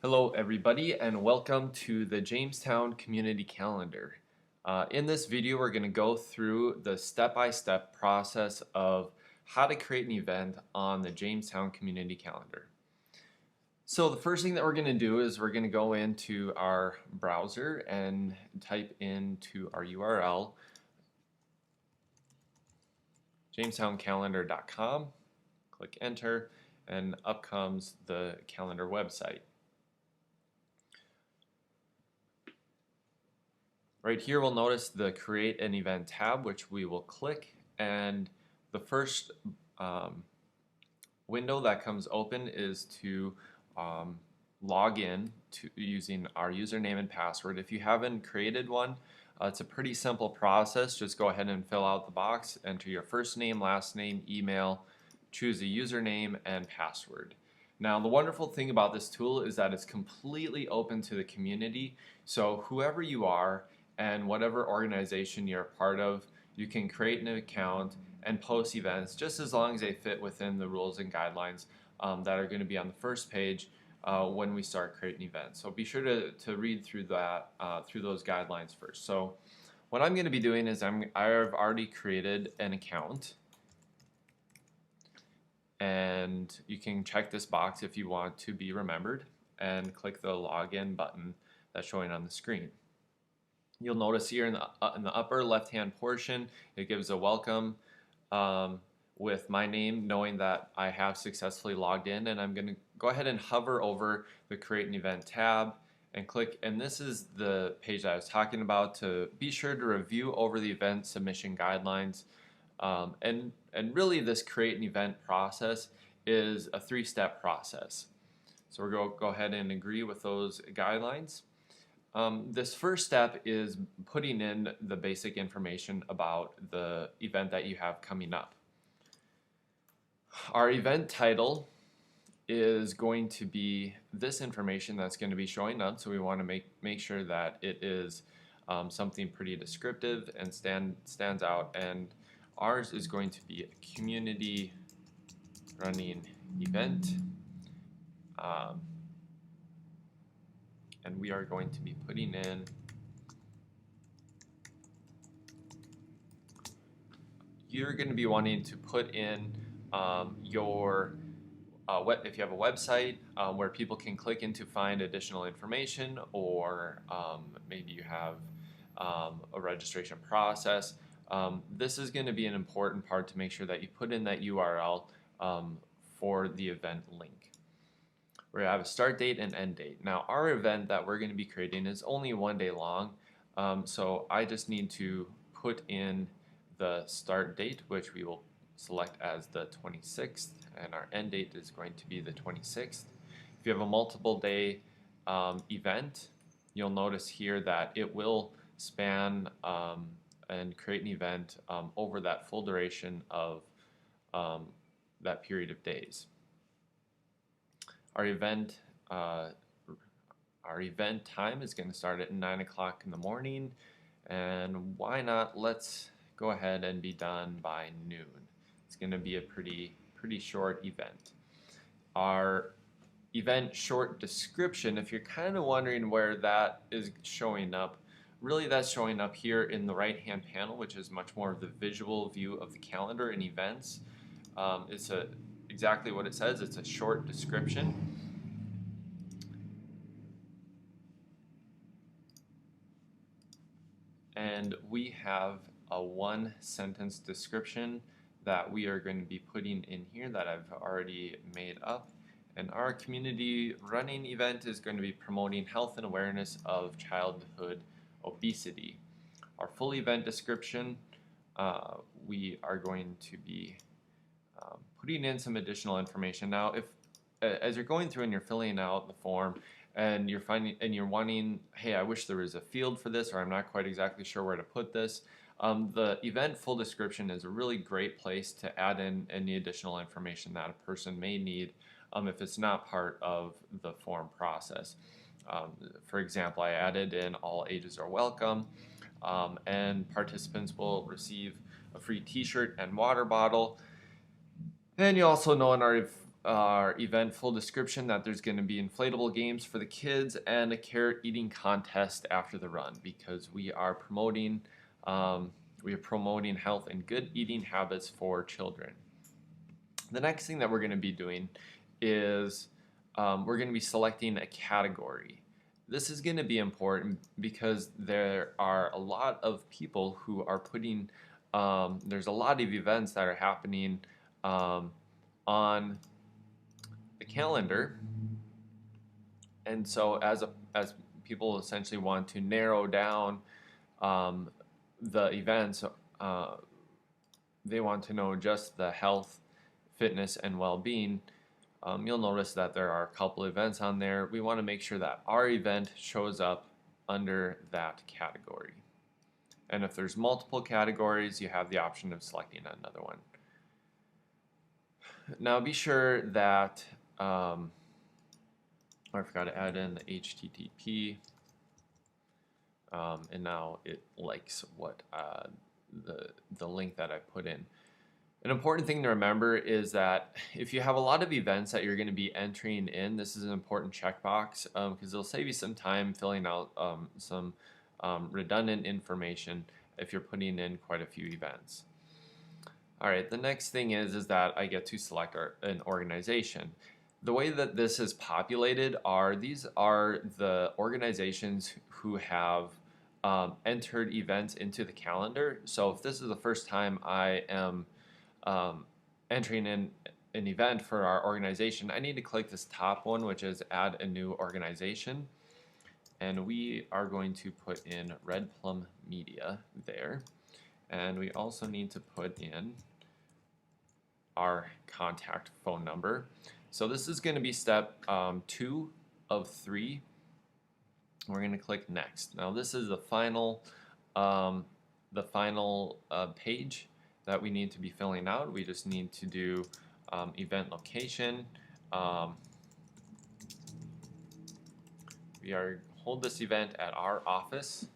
Hello everybody and welcome to the Jamestown Community Calendar. In this video we're going to go through the step-by-step process of how to create an event on the Jamestown Community Calendar. So the first thing that we're going to do is we're going to go into our browser and type into our URL jamestowncalendar.com, click enter, and up comes the calendar website. Right here we'll notice the Create an Event tab, which we will click, and the first window that comes open is to log in to using our username and password. If you haven't created one, it's a pretty simple process. Just go ahead and fill out the box, enter your first name, last name, email, choose a username and password. Now the wonderful thing about this tool is that it's completely open to the community, so whoever you are and whatever organization you're a part of, you can create an account and post events just as long as they fit within the rules and guidelines that are going to be on the first page when we start creating events. So be sure to read through that through those guidelines first. So what I'm going to be doing is I've already created an account, and you can check this box if you want to be remembered and click the login button that's showing on the screen. You'll notice here in the upper left hand portion it gives a welcome with my name, knowing that I have successfully logged in, and I'm going to go ahead and hover over the Create an Event tab and click, and this is the page that I was talking about. To be sure to review over the event submission guidelines, and really this Create an Event process is a three-step process. So we're going to go ahead and agree with those guidelines. This first step is putting in the basic information about the event that you have coming up. Our event title is going to be this information that's going to be showing up, so we want to make sure that it is something pretty descriptive and stands out, and ours is going to be a community running event. And we are going to be putting in you're going to be wanting to put in your if you have a website where people can click in to find additional information, or maybe you have a registration process. This is going to be an important part to make sure that you put in that URL for the event link. We have a start date and end date. Now our event that we're going to be creating is only 1 day long, so I just need to put in the start date, which we will select as the 26th, and our end date is going to be the 26th. If you have a multiple day event, you'll notice here that it will span and create an event over that full duration of that period of days. Our event time is going to start at 9 o'clock in the morning, and why not, let's go ahead and be done by noon. It's going to be a pretty short event. Our event short description, if you're kind of wondering where that is showing up, really that's showing up here in the right hand panel, which is much more of the visual view of the calendar and events. It's exactly what it says. It's a short description. And we have a 1-sentence description that we are going to be putting in here that I've already made up. And our community running event is going to be promoting health and awareness of childhood obesity. Our full event description, we are going to be putting in some additional information. Now, if as you're going through and you're filling out the form and you're wanting, hey, I wish there was a field for this, or I'm not quite exactly sure where to put this, the event full description is a really great place to add in any additional information that a person may need if it's not part of the form process. For example, I added in all ages are welcome, and participants will receive a free t-shirt and water bottle. And you also know in our our event full description that there's going to be inflatable games for the kids and a carrot eating contest after the run, because we are promoting health and good eating habits for children. The next thing that we're going to be doing is we're going to be selecting a category. This is going to be important because there are a lot of people who are putting, there's a lot of events that are happening on the calendar, and so as people essentially want to narrow down the events, they want to know just the health, fitness, and well-being. You'll notice that there are a couple events on there. We want to make sure that our event shows up under that category. And if there's multiple categories, you have the option of selecting another one. Now be sure that, I forgot to add in the HTTP, and now it likes what the link that I put in. An important thing to remember is that if you have a lot of events that you're going to be entering in, this is an important checkbox because it'll save you some time filling out some redundant information if you're putting in quite a few events. Alright, the next thing is that I get to select an organization. The way that this is populated these are the organizations who have entered events into the calendar. So if this is the first time I am entering in an event for our organization, I need to click this top one, which is add a new organization, and we are going to put in Red Plum Media there, and we also need to put in our contact phone number. So this is going to be step 2 of 3. We're going to click next. Now this is the final page that we need to be filling out. We just need to do event location. We hold this event at our office.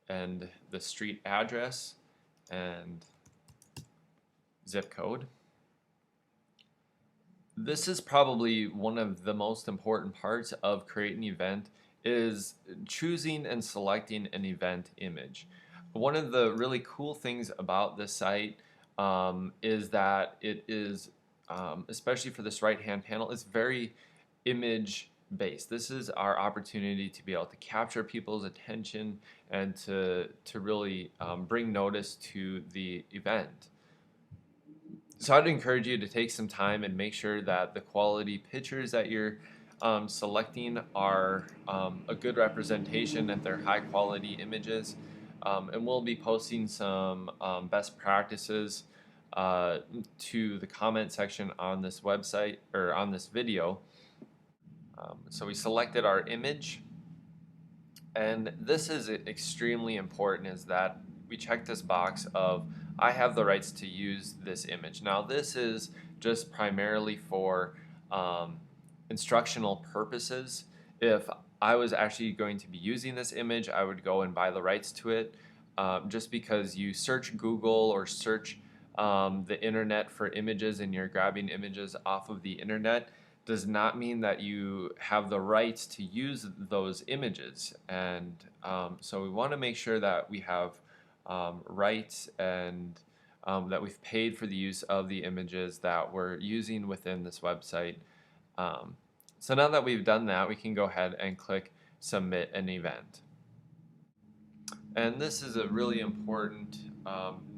And the street address and zip code. This is probably one of the most important parts of creating an event, is choosing and selecting an event image. One of the really cool things about this site is that it is, especially for this right-hand panel, it's very image based. This is our opportunity to be able to capture people's attention and to really bring notice to the event. So I'd encourage you to take some time and make sure that the quality pictures that you're selecting are a good representation, and they're high quality images. And we'll be posting some best practices to the comment section on this website, or on this video. So we selected our image, and this is extremely important, is that we check this box of I have the rights to use this image. Now this is just primarily for instructional purposes. If I was actually going to be using this image, I would go and buy the rights to it. Just because you search Google or search the internet for images and you're grabbing images off of the internet does not mean that you have the rights to use those images. And so we want to make sure that we have rights, and that we've paid for the use of the images that we're using within this website. So now that we've done that, we can go ahead and click submit an event. And this is a really important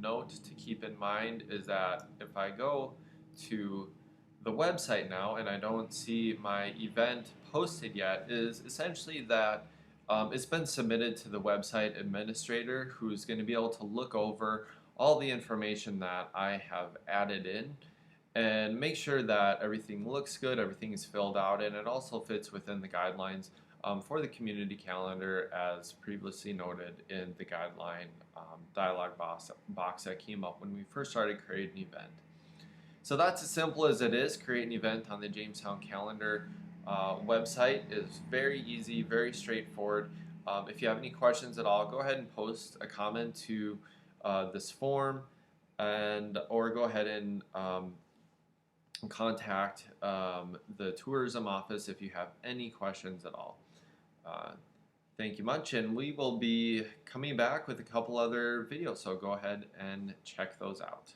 note to keep in mind, is that if I go to the website now and I don't see my event posted yet, is essentially that it's been submitted to the website administrator, who's going to be able to look over all the information that I have added in and make sure that everything looks good, everything is filled out, and it also fits within the guidelines for the community calendar, as previously noted in the guideline dialog box that came up when we first started creating an event. So that's as simple as it is. Create an event on the Jamestown calendar website is very easy, very straightforward. If you have any questions at all, go ahead and post a comment to this form, and or go ahead and contact the tourism office if you have any questions at all. Thank you much, and we will be coming back with a couple other videos, so go ahead and check those out.